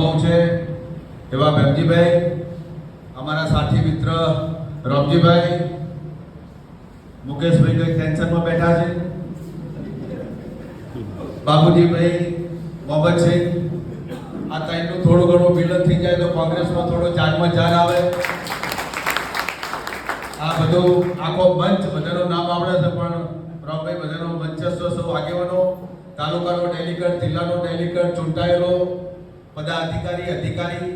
અનુભવ છે એવા બેમજીભાઈ, અમારા સાથી મિત્ર રમજીભાઈ, મુકેશભાઈ કઈ ટેન્શનમાં બેઠા છે, બાબુજીભાઈ, મોહમ્મદસિંહ, આ ત્રણનું થોડું ઘણું મિલન થઈ જાય તો કોંગ્રેસમાં થોડો જાગમાં જાગ આવે. આ બધું આખો મંચ બધાનું નામ આવડે છે પણ રામભાઈ બધાનો મંચસ્થ સૌ આગેવાનો, તાલુકાનો ડેલિગેટ, જિલ્લાનો ડેલિગેટ, ચૂંટાયેલો બધા અધિકારી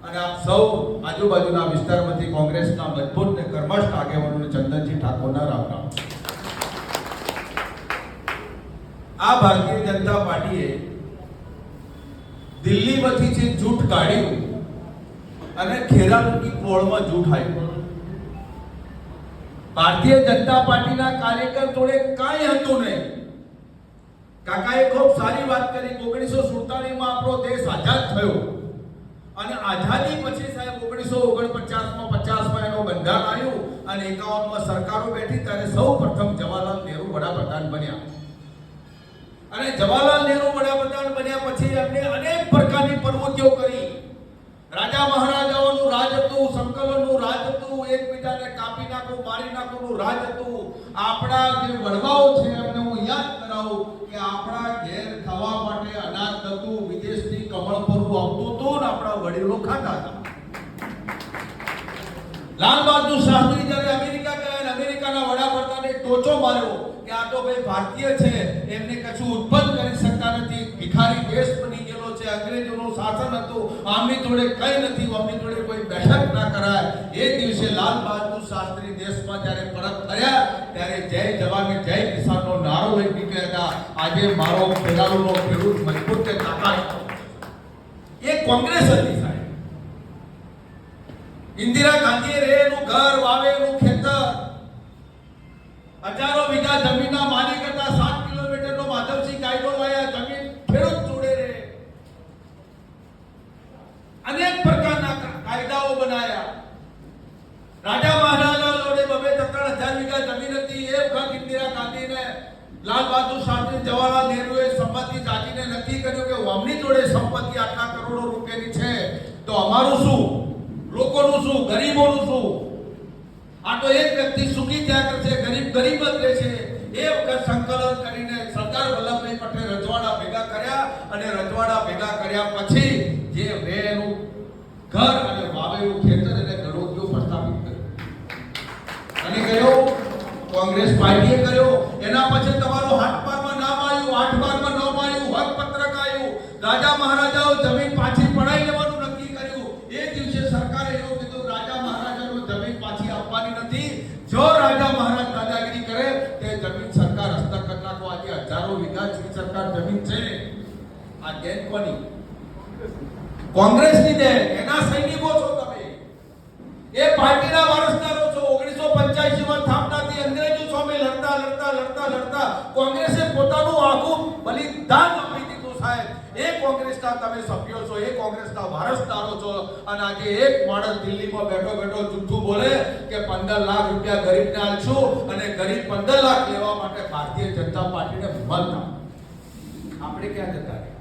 અને આપ સૌ આજુબાજુના વિસ્તારમાંથી કોંગ્રેસના મજબૂત ને કર્મઠ આગેવાનો ચંદનજી ઠાકોરના રામ રામ. આ ભારતીય જનતા પાર્ટીએ દિલ્હીમાંથી જે જૂઠ કાઢ્યું અને ખેરાલુની પોળમાં જૂઠ આવ્યું. ભારતીય જનતા પાર્ટીના કાર્યકર જોડે કાંઈ હતું નહીં. કાકાએ ખૂબ સારી વાત કરી. 1947માં આપણો દેશ આઝાદ થયો અને આઝાદી પછી સાહેબ 1949માં 50માં એનો બંધારણ આવ્યું અને 51માં સરકારો બેઠી ત્યારે સૌ પ્રથમ જવાહરલાલ નહેરુ વડાપ્રધાન બન્યા. અને જવાહરલાલ નહેરુ વડાપ્રધાન બન્યા પછી એમને અનેક પ્રકારની પ્રવૃત્તિઓ કરી. રાજા મહારાજાઓનું રાજ હતું, સંકલનનું રાજ હતું, એકબીજાને કાપી નાખવું, મારી નાખવાનું રાજ હતું. આપણા જે વડવાઓ છે એમને હું યાદ કરાવું કે આપણા ઘેર ખાવા માટે અનાજ નતું, વિદેશથી કમળ પરવું આવતું હતું ને આપણા વડીલો ખાતા હતા. લાલ બહાદુર શાસ્ત્રી જ્યારે અમેરિકા ગયા અને અમેરિકાના વડાપ્રધાને ટોચો માર્યો કે આ તો ભાઈ ભારતીય છે, એમને કશું ઉત્પન્ન કરી શકતા નથી, ભિખારી દેશ બની ગયેલો છે, અંગ્રેજોનું શાસન હતું, આમની જોડે કઈ નથી, આમની જોડે કોઈ બેઠક ના કરાય. એ દિવસે લાલ બહાદુર શાસ્ત્રી દેશમાં જ્યારે પરત ફર્યા ત્યારે જય જવાન જય કિસાનનો નારો લઈ નીકળ્યા હતા. આજે મારો ખેરાલુનો ખેડૂત મજબૂત કે તાકાત એ કોંગ્રેસ હતી સાહેબ. ઇન્દિરા ગાંધીએ રેનું ઘર, વાવેલું ખેતર, હજારો વીઘા જમીનના માલિક હતા. 7 કિલોમીટરનો માધવસિંહ કાયદો લાયા, જમીન ખેડૂત જોડે રહે. અનેક પ્રકારના કાયદાઓ બનાયા. રાજા મહારાજા જોડે 2-3 હજાર વીઘા જમીન હતી. એ વખત ઇન્દિરા ગાંધીને, લાલ બહાદુર શાસ્ત્રી, જવાહરલાલ નહેરુએ સંપત્તિ જાગીને નક્કી કર્યું કે અમની જોડે સંપત્તિ આટલા કરોડો રૂપિયાની છે તો અમારું શું, લોકોનું શું, ગરીબોનું શું? આ તો એક વ્યક્તિ સુખી થયા કરશે, ગરીબ ગરીબ જ રહેશે. એ વખત સંકલન કરીને સરદાર વલ્લભભાઈ પટેલ રજવાડા ભેગા કર્યા અને રજવાડા ભેગા કર્યા પછી જે વેનું ઘર અને વાવેલું ખેતર અને દરોજો પ્રસ્થાપિત કર્યો અને કયો કોંગ્રેસ પાર્ટીએ કર્યો. એના પછી તમારો 8-12માં નામ આવ્યું, 8-12માં નામ આવ્યું, હક પત્રક આવ્યું. રાજા મહારાજાઓ જમીન પાછી પડાઈ લેવાનું નક્કી કર્યું. એ દિવસે સરકારે એવું કીધું રાજા મહારાજાનો જમીન પાછી આપવાની નથી. જો રાજા મહારાજ દાદાગીરી કરે તે જમીન સરકાર હસ્તક કરી નાખો. આજે હજારો વીઘા સરકાર જમીન છે. આ દેન કોની? કોંગ્રેસની દેન. એના સૈનિકો છો તમે. એ પાર્ટીના વારસદારો છો. 1985માં સ્થાપનાથી અંગ્રેજો સામે લડતા કોંગ્રેસે પોતાનું આખું બલિદાન આપી દીધું સાહેબ. એ કોંગ્રેસના તમે સભ્યો છો, એ કોંગ્રેસના વારસદારો છો. અને આજે એક માણસ દિલ્હીમાં બેઠો જૂઠું બોલે કે 15 લાખ રૂપિયા ગરીબને આપશું અને ગરીબ 15 લાખ લેવા માટે ભારતીય જનતા પાર્ટીને મત આપે. આપણે ક્યાં જતા રહ્યા?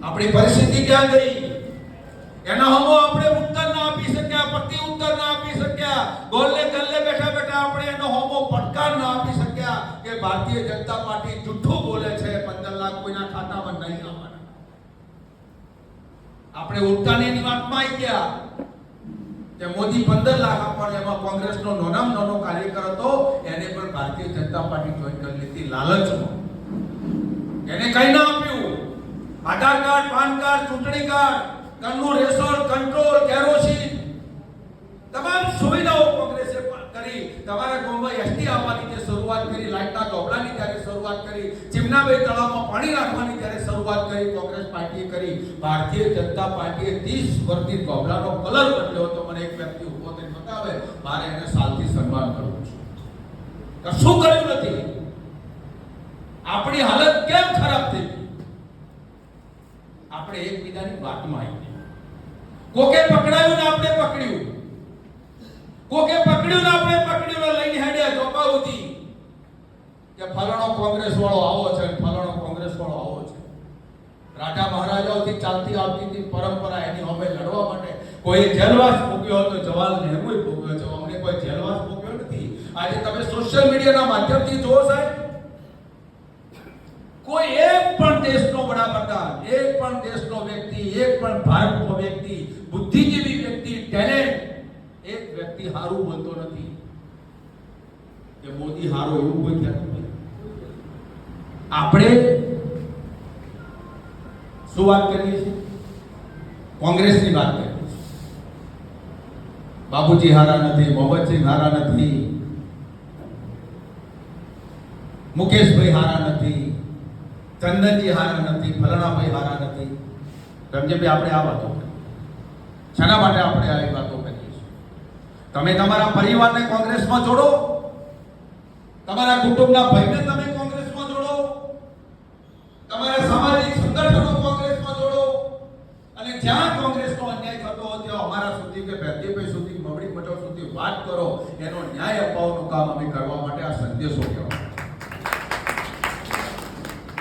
આપણી પરિસ્થિતિ ક્યાં ગઈ? એના હમો આપણે ઉત્તર ના આપી શક્યા, પ્રતિ ઉત્તર ના આપી શક્યા, ગોલે ગલ્લે બેઠા આપણે એનો હમો પડકાર ના આપી શક્યા કે ભારતીય જનતા પાર્ટી જૂઠું બોલે છે, 15 લાખ કોઈના ખાતામાં નહીં આવવાના. આપણે ઉત્તાની વાતમાં આવી ગયા કે મોદી 15 લાખ આપવાને, એમાં કોંગ્રેસનો નાનો કાર્યકર હતો, એને પણ ભારતીય જનતા પાર્ટી જોઈન કરી લીધી લાલચમાં. એને કઈ ના આપ્યું. આધાર કાર્ડ, પાન કાર્ડ, ચૂંટણી કાર્ડ, ઘરનું રેશન, કંટ્રોલ, કેરોસીન, તમામ સુવિધાઓ કોંગ્રેસે કરી. તમારા ગામમાં એસટી આવવાની જે શરૂઆત કરી, લાઈટના ગોબલાની જ્યારે શરૂઆત કરી, ચિમનાભાઈ તળાવમાં પાણી રાખવાની જ્યારે શરૂઆત કરી, કોંગ્રેસ પાર્ટીએ કરી. ભારતીય જનતા પાર્ટીએ 30 વર્ષથી ગોબલાનો કલર બદલ્યો હતો. મને એક વ્યક્તિ ઉભો થઈને બતાવે, મારે એને સાલથી સન્માન કરવું છે. કશું કર્યું નથી. આપણી હાલત કેમ ખરાબ થઈ ગઈ? આપણે એકબીજાની વાતમાં આવી ગયા. કોકે પકડાયું ને આપણે પકડ્યું, કોકે પકડ્યું ને આપણે પકડ્યું, લઈને હેડ્યા ચોપાઉથી કે ફલાણો કોંગ્રેસ વાળો આવો છે, ફલાણો કોંગ્રેસ વાળો આવો છે. રાજા મહારાજાઓથી ચાલતી આવતી હતી પરંપરા, એની સામે લડવા માટે કોઈ જેલવાસ ભોગ્યો હતો, જવાહરલાલ નહેરુએ ભોગ્યો છે. અમને કોઈ જેલવાસ ભોગ્યો નથી. આજે તમે સોશિયલ મીડિયાના માધ્યમથી જોવો સાહેબ, કોઈ એક પણ દેશનો વડાપ્રધાન, એક પણ દેશનો વ્યક્તિ, એક પણ ભારતનો વ્યક્તિ, બુદ્ધિજીવી વ્યક્તિ, ટેલેન્ટ, એક વ્યક્તિ હારું બોલતો નથી કે મોદી હારો, એવું કોઈ કહેતું નથી. આપણે શું વાત કરીએ છીએ? કોંગ્રેસની વાત કરીએ છીએ. બાબુજી હારા નથી, મોહમ્મદસિંહ હારા નથી, મુકેશભાઈ હારા નથી, ચંદનજી હારા નથી, ફલાણાભાઈ હારા નથી. રમજીભાઈ, આપણે આ વાતો કરીએ. શાના માટે આપણે આ વાતો કરીએ છીએ? તમે તમારા પરિવારને કોંગ્રેસમાં જોડો, તમારા કુટુંબના ભાઈને તમે કોંગ્રેસમાં જોડો, તમારા સામાજિક સંગઠનો કોંગ્રેસમાં જોડો, અને જ્યાં કોંગ્રેસનો અન્યાય થતો હોય ત્યાં અમારા સુધી કે ભેરજીભાઈ સુધી, મવડી મટો સુધી વાત કરો. એનો ન્યાય અપાવવાનું કામ અમે કરવા માટે આ સંદેશો કહેવાય.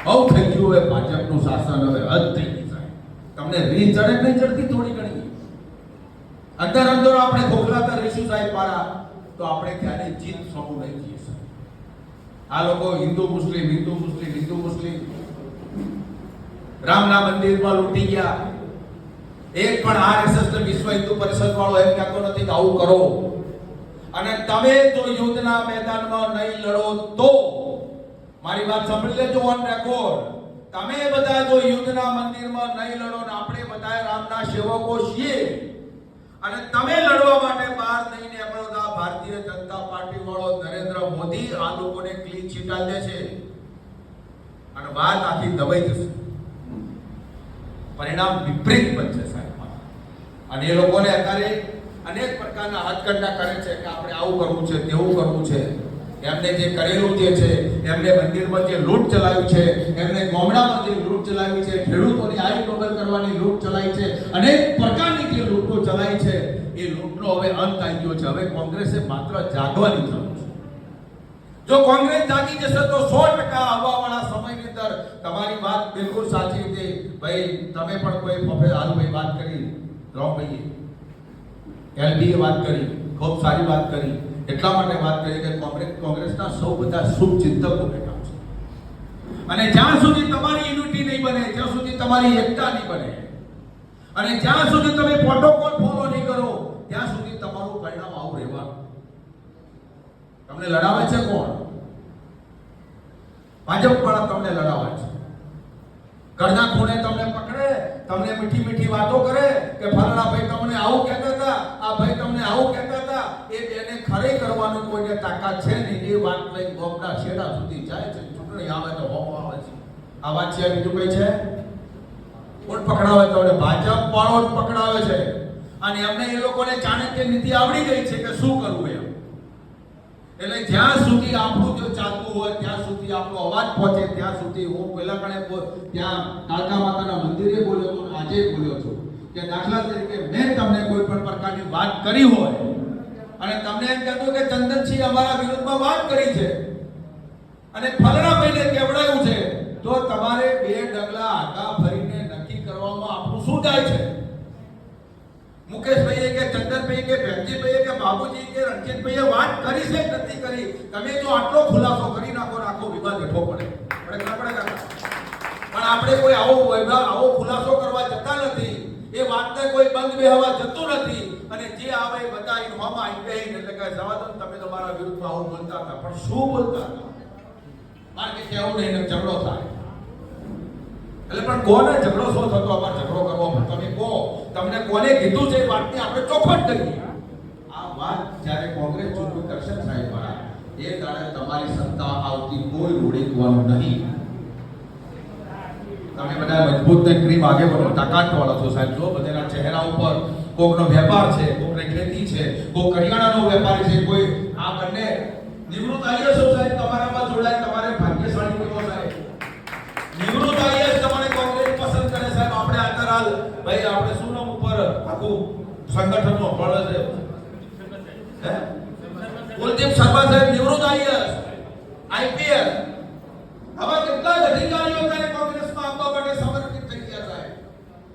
બહુ થઈ ગયું હવે ભાજપનું શાસન, હવે હદ થઈ ગઈ સાહેબ. તમને રીત ચડે નહીં ચડતી થોડી ઘણી? અંદર અંદર આપણે ખોખલાતા રહીશું સાહેબ મારા, તો આપણે ક્યારેય જીત સમૂહ નહીં જઈએ સાહેબ. આ લોકો હિન્દુ મુસ્લિમ, હિન્દુ મુસ્લિમ, હિન્દુ મુસ્લિમ, રામના મંદિરમાં લૂંટી ગયા. એક પણ આરએસએસ ને વિશ્વ હિન્દુ પરિષદ વાળો એમ કહેતો નથી કે આવું કરો. અને તમે જો યુદ્ધના મેદાનમાં નહીં લડો તો, મારી વાત સાંભળી લેજો ઓન રેકોર્ડ, તમે બધા જો યુદ્ધના મંદિરમાં નહીં લડો, ને આપણે બધા રામના સેવકો છીએ, અને તમે લડવા માટે બહાર નહીં નીકળો, ભારતીય જનતા પાર્ટી વાળો નરેન્દ્ર મોદી આ લોકોને ક્લીન ચીટ આલે છે અને વાત આખી દબાઈ જશે. પરિણામ વિપરીત બનશે સાહેબ. અને એ લોકોને અત્યારે અનેક પ્રકારના હાથકંડા કરે છે કે આપણે આવું કરવું છે, તેવું કરવું છે. એમને જે કરેલું જે છે, એમને મંદિરમાં જે લૂંટ ચલાવી છે, એમને ગામડામાં જે લૂંટ ચલાવી છે, ખેડૂતોની આય ડબલ કરવાની લૂંટ ચલાવી છે, અનેક પ્રકારની જે લૂંટો ચલાવી છે, એ લૂંટનો હવે અંત આવી ગયો છે. હવે કોંગ્રેસે માત્ર જાગવાની જરૂર છે. જો કોંગ્રેસ જાગી જશે તો 100% આવવાવાળા સમયની અંદર તમારી વાત બિલકુલ સાચી હતી. ભાઈ તમે પણ કોઈ હાલભાઈ વાત કરી, રામભાઈએ, એલબીએ વાત કરી, ખૂબ સારી વાત કરી. એટલા માટે વાત કરી કે કોંગ્રેસના સૌ બધા શુભ ચિંતકો બેઠા છે. અને જ્યાં સુધી તમારી યુનિટી નહીં બને, જ્યાં સુધી તમારી એકતા નહીં બને, અને જ્યાં સુધી તમે પ્રોટોકોલ ફોલો નહીં કરો, ત્યાં સુધી તમારું પરિણામ આવું રહેવાનું. તમને લડાવે છે કોણ? ભાજપ વાળા તમને લડાવે છે. ઘરના ખૂણે તમને પકડે, તમને મીઠી મીઠી વાતો કરે કે ફલાણા ભાઈ તમને આવું કહેતા હતા, આ ભાઈ તમને આવું કહેતા હતા. એ બેને ખરે કરવાનું કોઈને તાકાત છે નહીં. એ વાત લઈ ગોમના છેડા સુધી જાય છે. ચૂંટણી આવે તો હોમ આવે છે. આ વાત છે. બીજું કઈ છે? કોણ પકડાવે? તો ભાજપ વાળો જ પકડાવે છે. અને એમને એ લોકોને ચાણક્ય નીતિ આવડી ગઈ છે કે શું કરવું એમ. એટલે જ્યાં સુધી આપણું જો ચાલતું હોય, ત્યાં સુધી આપણો અવાજ પહોંચે, ત્યાં સુધી હું પહેલા કણે ત્યાં કાળકા માતાના મંદિરે બોલ્યો હતો, આજે બોલ્યો છું કે દાખલા તરીકે મેં તમને કોઈ પણ પ્રકારની વાત કરી હોય અને તમને એમ કહેતું કે ચંદનસિંહ અમારા વિરુદ્ધમાં વાત કરી છે અને ફલાણાભાઈને કેવડાયું છે, તો તમારે બે ડગલા આગા ફરીને નક્કી કરવામાં આપણું શું જાય છે? મુકેશભાઈએ કે ચંદનભાઈ કે ભેમજીભાઈએ કે બાબુજી કે રણજીતભાઈએ વાત કરી છે કે નથી કરી? તમે જો આટલો ખુલાસો કરી નાખો, આખો વિવાદ બેઠો પડે. પણ આપણે કોઈ આવો ખુલાસો કરવા જતા નથી. એ વાતને કોઈ બંધ બેહવા જતું નથી. અને જે આવે બધા ઇન્ફોર્મમાં આવી ગઈ એટલે કે જવા દો, તમે તમારા વિરુદ્ધમાં આવું બોલતા હતા. પણ શું બોલતા હતા? કારણ કે કેવું નહીં ને ઝઘડો થાય. એટલે પણ કોને ઝઘડો શો થતો? અમારે ઝઘડો કરવો, તમે કહો તમને કોને કીધું છે? એ વાતની આપણે ચોખવટ કરીએ. આ વાત જ્યારે કોંગ્રેસ ચૂંટણી કરશે સાહેબ, એ દાડે તમારી સત્તા આવતી કોઈ રોડીકવાનું નહીં. તમે બધા મજબૂત ને ક્રીમ આગે વધો, તાકાત વાળા છો સાહેબ. જો બધાના ચહેરા ઉપર કોકનો વેપાર છે, કોકને ખેતી છે, કોક કરિયાણાનો વેપારી છે, કોઈ આ બંને નિવૃત્ત આઈએસ સાહેબ તમારામાં જોડાય. તમારે ભાગ્યશાળી બનો સાહેબ. નિવૃત્ત આઈએસ તમારે કોંગ્રેસ પસંદ કરે સાહેબ. આપણે આતરાલ ભાઈ, આપણે શું નામ ઉપર આખું સંગઠનનો ફળ છે, હે કુલદીપ શર્મા સાહેબ નિવૃત્ત આઈએસ, આઈપીએસ. હવે કેટલા અધિકારીઓ ત્યારે કોંગ્રેસમાં આવવા માટે સમર્પિત થઈ ગયા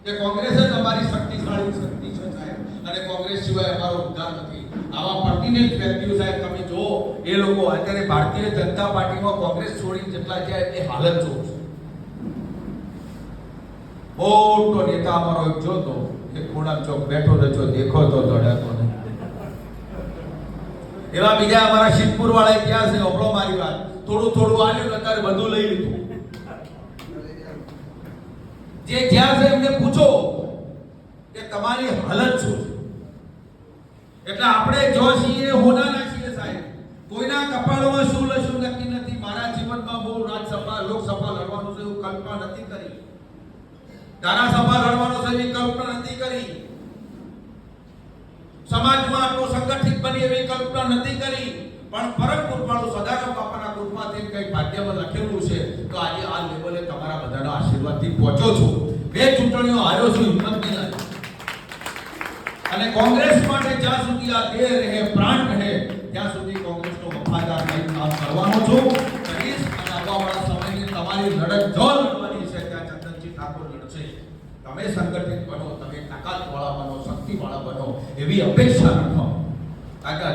કે કોંગ્રેસ જ અમારી શક્તિશાળી શક્તિ છે સાહેબ, અને કોંગ્રેસ સિવાય અમારો ઉદ્ધાર નથી. આવા પર્ટિનેન્ટ વ્યક્તિઓ સાહેબ તમે જો એ લોકો અત્યારે ભારતીય જનતા પાર્ટીમાં કોંગ્રેસ છોડી જેટલા છે એ હાલત જો છે. મોટો નેતા અમારો એક જોતો એક ખૂણા ચોક બેઠો રચો દેખો તો દોડાતો નહીં. એવા બીજા અમારા શિવપુર વાળા ક્યાં છે? ઓપડો મારી વાત થોડું થોડું આલ્યું અત્યારે બધું લઈ લીધું. જે જ્યાં છે એમને પૂછો કે તમારી હાલત શું છે. એટલે આપણે જો છીએ હોનાના છીએ સાહેબ, કોઈના કપાળમાં શું લશું નક્કી નથી. મારા જીવનમાં બહુ રાજ્યસભા લોકસભા લડવાનું છે એવું કલ્પના નથી કરી, ધારાસભા લડવાનો છે એવી કલ્પના નથી કરી, સમાજમાં આટલું સંગઠિત બની એવી કલ્પના નથી કરી. પણ પરમ કૃપાળુ સદાનંદ બાપાના કૃપાથી કઈ ભાગ્યમાં લખેલું છે તો આજે આ લેવલે તમારા બધાના આશીર્વાદથી પહોંચો છો. 2 ચૂંટણીઓ હાર્યો છું, હિંમત નહીં લાગી. અને કોંગ્રેસ માટે જ્યાં સુધી આ દેહ રહે પ્રાણ રહે ત્યાં સુધી કોંગ્રેસનો વફાદાર રહી કામ કરવાનો છું, કરીશ. અને આવવાવાળા સમયની તમારી લડત જો લડવાની છે ત્યાં ચંદનજી ઠાકોર લડશે. તમે સંગઠિત બનો, તમે તાકાતવાળા બનો, શક્તિવાળા બનો એવી અપેક્ષા રાખો.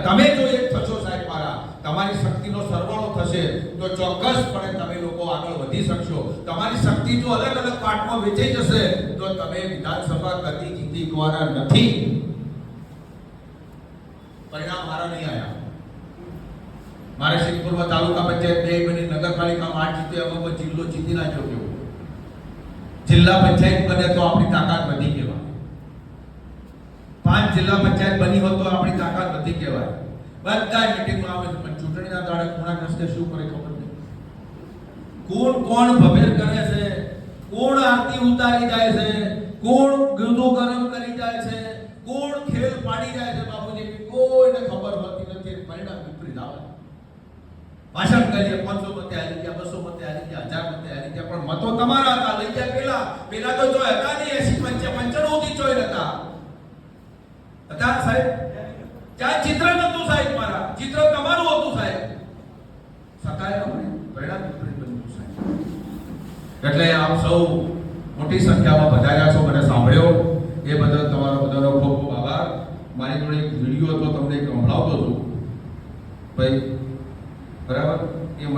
તમે જો એક થશો સાહેબ મારા, તમારી શક્તિનો સરવાળો થશે તો ચોક્કસપણે તમે લોકો આગળ વધી શકશો. તમારી શક્તિ જો અલગ અલગ પાર્ટમાં વેચાઈ જશે તો તમે વિધાનસભા કદી જીતી શકવાના નથી. પરિણામ મારા નહીં આયા. મારે સિદ્ધપુરમાં તાલુકા પંચાયત 2 બની, નગરપાલિકામાં 8 જીત્યા, એમાં જિલ્લો જીતી નાખ્યો. કેવો જિલ્લા પંચાયત બને તો આપણી તાકાત વધી કહેવાય. 5 જિલ્લા પંચાયત બની હોત તો આપણી તાકાત વધી કહેવાય. બધા મીટિંગમાં આવે છે પણ ચૂંટણીના દાડે કોના કષ્ટે શું કરે ખબર નહીં. કોણ ભભેર કરે છે, કોણ આરતી ઉતારી જાય છે, કોણ ગીતો ગરમ કરી જાય છે, કોણ ખેલ પાડી જાય છે બાપુજી, કોઈને ખબર હોતી નથી. પરિણામ વિપરીત આવે. ભાષણ કરીએ 500 મતે હારી ગયા, 200 મતે હારી ગયા, 1000 મતે હારી ગયા, પણ મતો તમારા હતા. લઈ ગયા પેલા તો જો હતા નહીં 80 95 થી ચોય હતા સાહેબ. ત્યાં ચિત્ર નતું સાહેબ, મારા ચિત્ર તમારું હતું સાહેબ. સતાય આપણે પરિણામ વિપરીત બન્યું સાહેબ. એટલે આપ સૌ મોટી સંખ્યામાં વધાર્યા છો, મને સાંભળ્યો એ બદલ તમારો બધાનો ખૂબ ખૂબ આભાર. મારી જોડે એક વિડીયો હતો, તમને સંભળાવતો હતો ભાઈ, બરાબર.